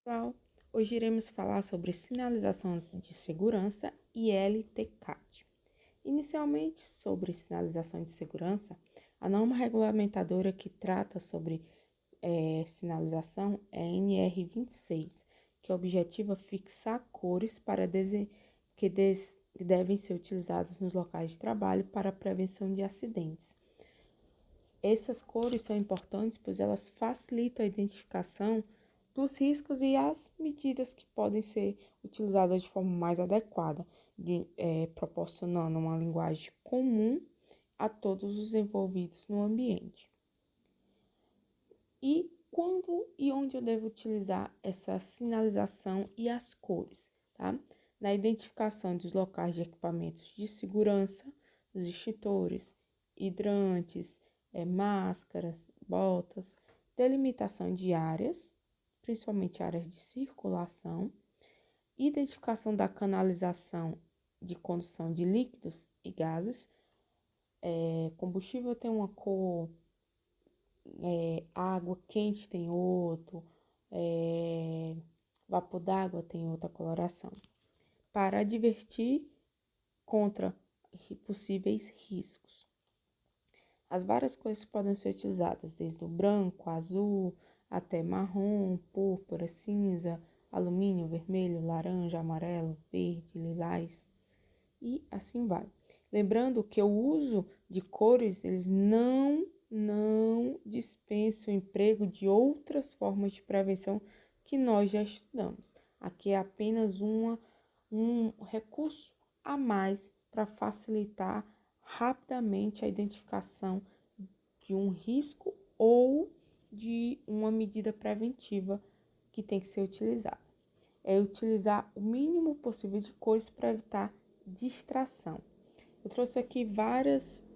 Pessoal, hoje iremos falar sobre sinalização de segurança e LTCAT. Inicialmente, sobre sinalização de segurança, a norma regulamentadora que trata sobre sinalização é a NR26, que objetiva fixar cores que devem ser utilizadas nos locais de trabalho para a prevenção de acidentes. Essas cores são importantes pois elas facilitam a identificação dos riscos e as medidas que podem ser utilizadas de forma mais adequada, proporcionando uma linguagem comum a todos os envolvidos no ambiente. E quando e onde eu devo utilizar essa sinalização e as cores, tá? Na identificação dos locais de equipamentos de segurança, dos extintores, hidrantes, máscaras, botas, delimitação de áreas, principalmente áreas de circulação, identificação da canalização de condução de líquidos e gases. Combustível tem uma cor, água quente tem outro, vapor d'água tem outra coloração, para advertir contra possíveis riscos. As várias cores podem ser utilizadas, desde o branco, azul, até marrom, púrpura, cinza, alumínio, vermelho, laranja, amarelo, verde, lilás e assim vai. Lembrando que o uso de cores, eles não dispensam o emprego de outras formas de prevenção que nós já estudamos. Aqui é apenas um recurso a mais para facilitar rapidamente a identificação de um risco ou de uma medida preventiva que tem que ser utilizada. É utilizar o mínimo possível de cores para evitar distração. Eu trouxe aqui várias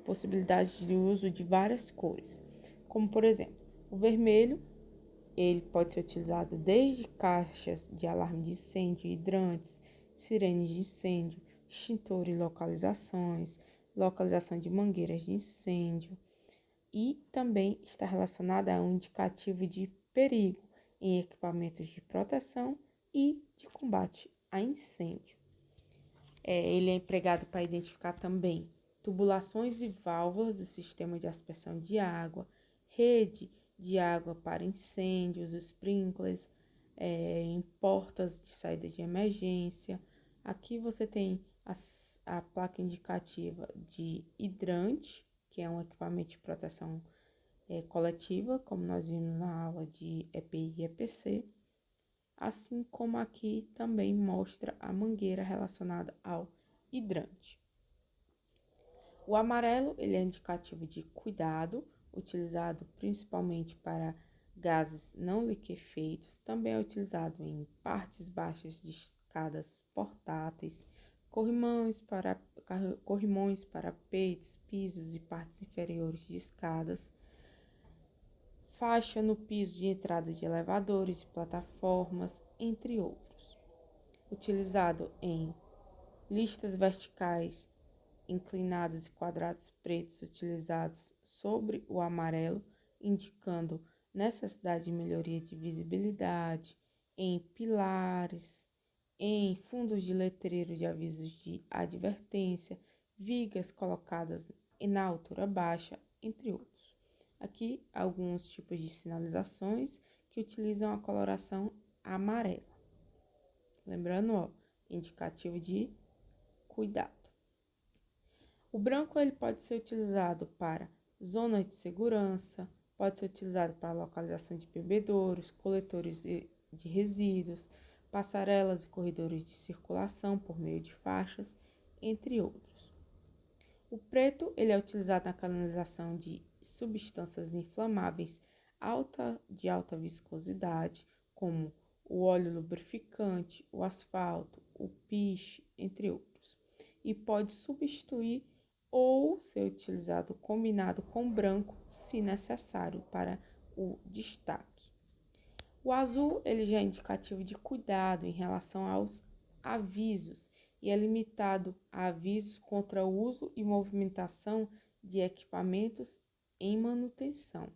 possibilidades de uso de várias cores, como por exemplo, o vermelho, ele pode ser utilizado desde caixas de alarme de incêndio, hidrantes, sirenes de incêndio, extintor e localizações, localização de mangueiras de incêndio, e também está relacionada a um indicativo de perigo em equipamentos de proteção e de combate a incêndio. Ele é empregado para identificar também tubulações e válvulas do sistema de aspersão de água, rede de água para incêndios, sprinklers, em portas de saída de emergência. Aqui você tem a placa indicativa de hidrante, que é um equipamento de proteção coletiva, como nós vimos na aula de EPI e EPC, assim como aqui também mostra a mangueira relacionada ao hidrante. O amarelo, ele é indicativo de cuidado, utilizado principalmente para gases não liquefeitos, também é utilizado em partes baixas de escadas portáteis, corrimões para peitos, pisos e partes inferiores de escadas, faixa no piso de entrada de elevadores e plataformas, entre outros. Utilizado em listas verticais inclinadas e quadrados pretos utilizados sobre o amarelo, indicando necessidade de melhoria de visibilidade, em pilares, em fundos de letreiro de avisos de advertência, vigas colocadas na altura baixa, entre outros. Aqui, alguns tipos de sinalizações que utilizam a coloração amarela. Lembrando, indicativo de cuidado. O branco ele pode ser utilizado para zonas de segurança, pode ser utilizado para localização de bebedouros, coletores de resíduos, passarelas e corredores de circulação por meio de faixas, entre outros. O preto ele é utilizado na canalização de substâncias inflamáveis de alta viscosidade, como o óleo lubrificante, o asfalto, o piche, entre outros, e pode substituir ou ser utilizado combinado com branco, se necessário, para o destaque. O azul ele já é indicativo de cuidado em relação aos avisos e é limitado a avisos contra o uso e movimentação de equipamentos em manutenção,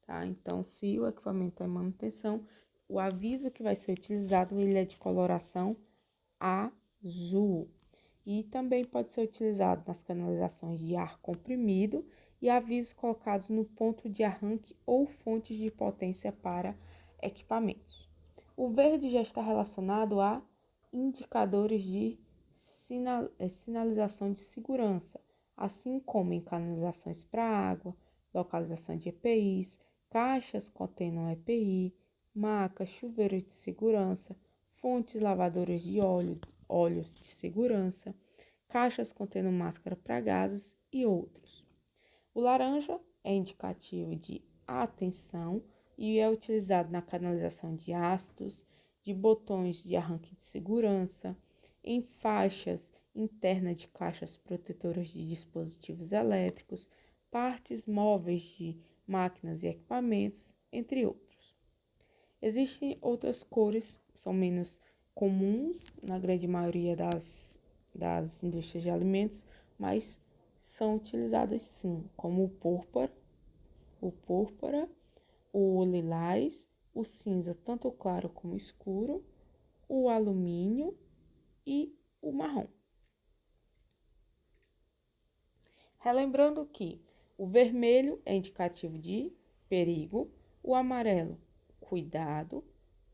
tá? Então, se o equipamento está em manutenção, o aviso que vai ser utilizado, ele é de coloração azul. E também pode ser utilizado nas canalizações de ar comprimido e avisos colocados no ponto de arranque ou fontes de potência para equipamentos. O verde já está relacionado a indicadores de sinalização de segurança, assim como em canalizações para água, localização de EPIs, caixas contendo EPI, macas, chuveiros de segurança, fontes lavadoras de óleos de segurança, caixas contendo máscara para gases e outros. O laranja é indicativo de atenção e é utilizado na canalização de ácidos, de botões de arranque de segurança, em faixas internas de caixas protetoras de dispositivos elétricos, partes móveis de máquinas e equipamentos, entre outros. Existem outras cores que são menos comuns na grande maioria das indústrias de alimentos, mas são utilizadas sim, como o púrpura, o lilás, o cinza tanto claro como escuro, o alumínio e o marrom. Relembrando que o vermelho é indicativo de perigo, o amarelo, cuidado,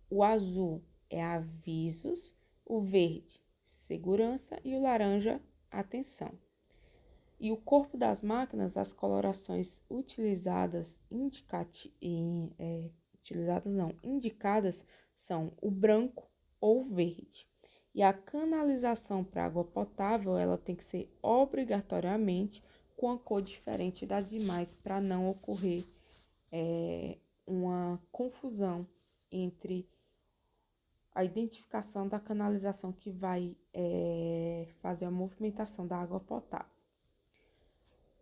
o azul é avisos, o verde, segurança e o laranja, atenção. E o corpo das máquinas, as colorações indicadas são o branco ou verde. E a canalização para água potável, ela tem que ser obrigatoriamente com a cor diferente das demais para não ocorrer uma confusão entre a identificação da canalização que vai fazer a movimentação da água potável.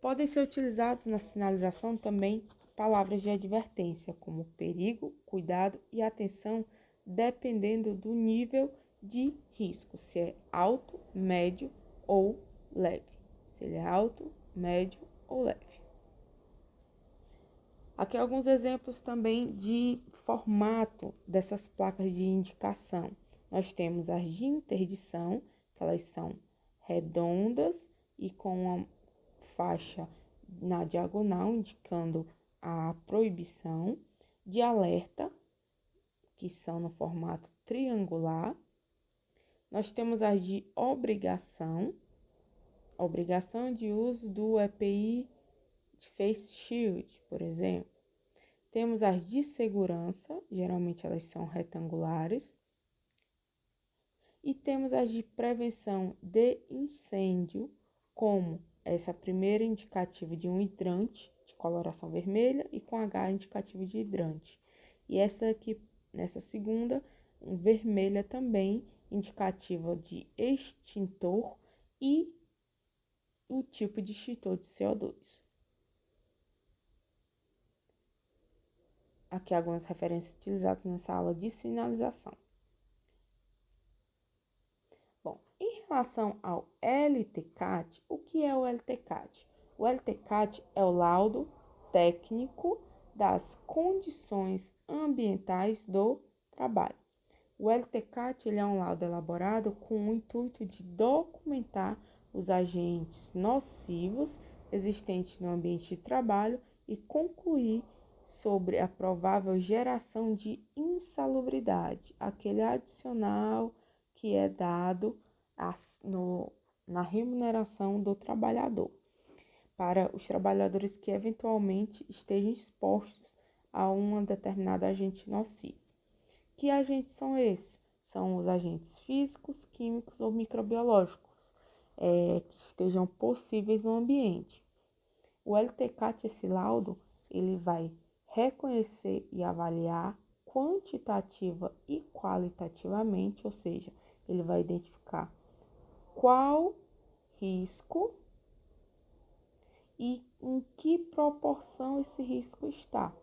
Podem ser utilizados na sinalização também palavras de advertência, como perigo, cuidado e atenção, dependendo do nível de risco, se é alto, médio ou leve. Se ele é alto, médio ou leve. Aqui alguns exemplos também de formato dessas placas de indicação. Nós temos as de interdição, que elas são redondas e com uma faixa na diagonal, indicando a proibição, de alerta, que são no formato triangular. Nós temos as de obrigação de uso do EPI Face Shield, por exemplo. Temos as de segurança, geralmente elas são retangulares. E temos as de prevenção de incêndio, como essa primeira indicativa de um hidrante de coloração vermelha e com H indicativo de hidrante. E essa aqui, nessa segunda, vermelha também, indicativa de extintor e o tipo de extintor de CO2. Aqui algumas referências utilizadas nessa aula de sinalização. Bom, em relação ao LTCAT, o que é o LTCAT? O LTCAT é o laudo técnico das condições ambientais do trabalho. O LTCAT ele é um laudo elaborado com o intuito de documentar os agentes nocivos existentes no ambiente de trabalho e concluir sobre a provável geração de insalubridade, aquele adicional que é dado na remuneração do trabalhador, para os trabalhadores que eventualmente estejam expostos a um determinado agente nocivo. Que agentes são esses? São os agentes físicos, químicos ou microbiológicos que estejam possíveis no ambiente. O LTCAT, esse laudo, ele vai reconhecer e avaliar quantitativa e qualitativamente, ou seja, ele vai identificar qual risco e em que proporção esse risco está,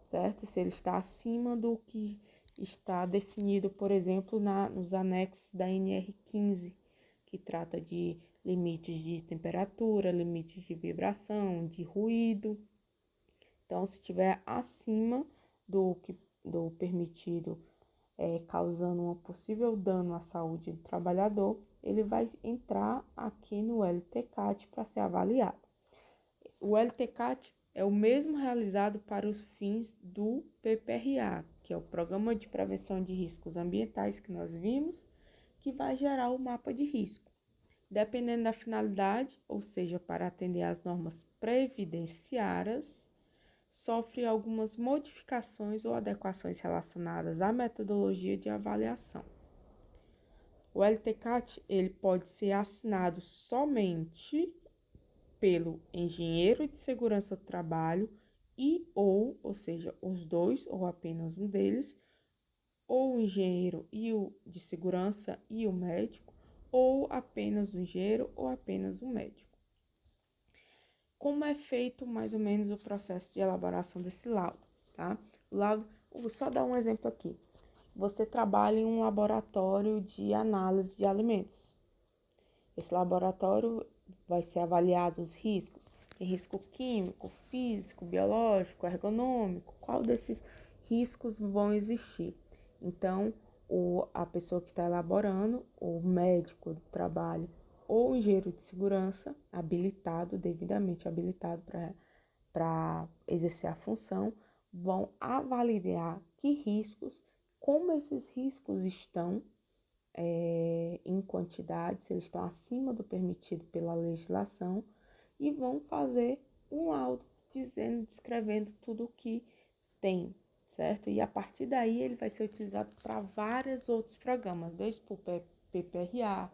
certo? Se ele está acima do que está definido, por exemplo, nos anexos da NR15, que trata de limites de temperatura, limites de vibração, de ruído. Então, se estiver acima do que do permitido causando um possível dano à saúde do trabalhador, ele vai entrar aqui no LTCAT para ser avaliado. O LTCAT é o mesmo realizado para os fins do PPRA, que é o Programa de Prevenção de Riscos Ambientais que nós vimos, que vai gerar o mapa de risco. Dependendo da finalidade, ou seja, para atender às normas previdenciárias, sofre algumas modificações ou adequações relacionadas à metodologia de avaliação. O LTCAT ele pode ser assinado somente pelo engenheiro de segurança do trabalho ou seja, os dois ou apenas um deles, ou o engenheiro e o de segurança e o médico, ou apenas o engenheiro ou apenas o médico. Como é feito mais ou menos o processo de elaboração desse laudo, tá? O laudo, vou só dar um exemplo aqui. Você trabalha em um laboratório de análise de alimentos. Esse laboratório vai ser avaliado os riscos. Tem risco químico, físico, biológico, ergonômico. Qual desses riscos vão existir? Então, a pessoa que está elaborando, o médico do trabalho ou o engenheiro de segurança, devidamente habilitado para exercer a função, vão avaliar que riscos, como esses riscos estão em quantidade, se eles estão acima do permitido pela legislação, e vão fazer um laudo descrevendo tudo o que tem, certo? E a partir daí ele vai ser utilizado para vários outros programas, desde o PPRA,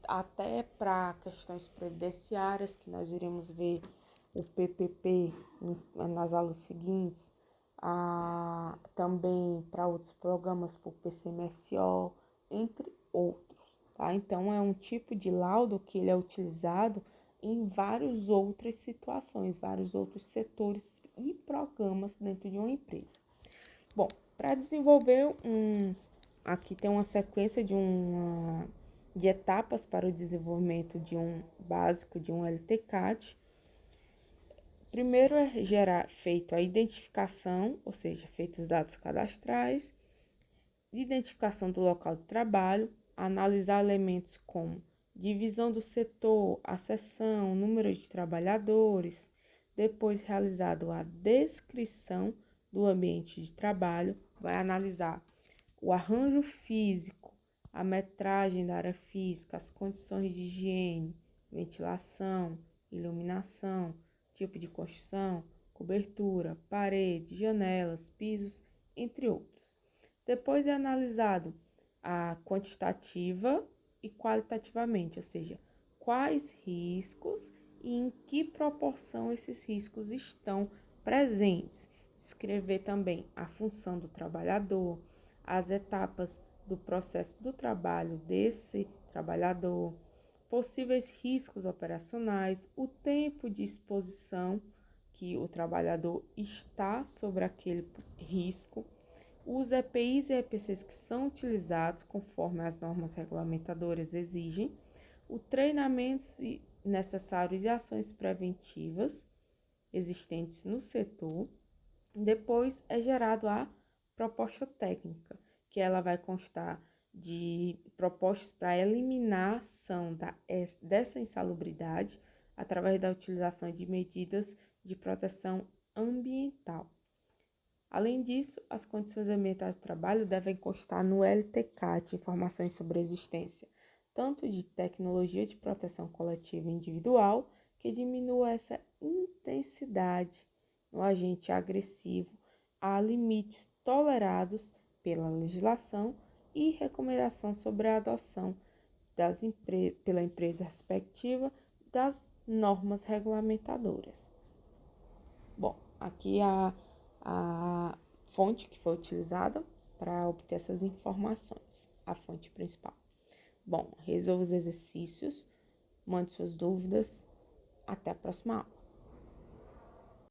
até para questões previdenciárias, que nós iremos ver o PPP nas aulas seguintes, também para outros programas, por PCMSO, entre outros, tá? Então, é um tipo de laudo que ele é utilizado em várias outras situações, vários outros setores e programas dentro de uma empresa. Bom, para desenvolver aqui tem uma sequência de etapas para o desenvolvimento de um básico de um LTCAT. Primeiro é feito a identificação, ou seja, feitos os dados cadastrais, identificação do local de trabalho, analisar elementos como divisão do setor, a seção, número de trabalhadores, depois realizado a descrição do ambiente de trabalho, vai analisar o arranjo físico, a metragem da área física, as condições de higiene, ventilação, iluminação, tipo de construção, cobertura, parede, janelas, pisos, entre outros. Depois é analisado a quantitativa e qualitativamente, ou seja, quais riscos e em que proporção esses riscos estão presentes. Descrever também a função do trabalhador, as etapas do processo do trabalho desse trabalhador, possíveis riscos operacionais, o tempo de exposição que o trabalhador está sobre aquele risco, os EPIs e EPCs que são utilizados conforme as normas regulamentadoras exigem, os treinamentos necessários e ações preventivas existentes no setor. Depois é gerado a proposta técnica, que ela vai constar de propostas para eliminação dessa insalubridade através da utilização de medidas de proteção ambiental. Além disso, as condições ambientais do trabalho devem constar no LTCAT informações sobre a existência tanto de tecnologia de proteção coletiva e individual, que diminua essa intensidade no agente agressivo a limites tolerados pela legislação e recomendação sobre a adoção pela empresa respectiva das normas regulamentadoras. Bom, aqui a fonte que foi utilizada para obter essas informações, a fonte principal. Bom, resolva os exercícios, mande suas dúvidas, até a próxima aula.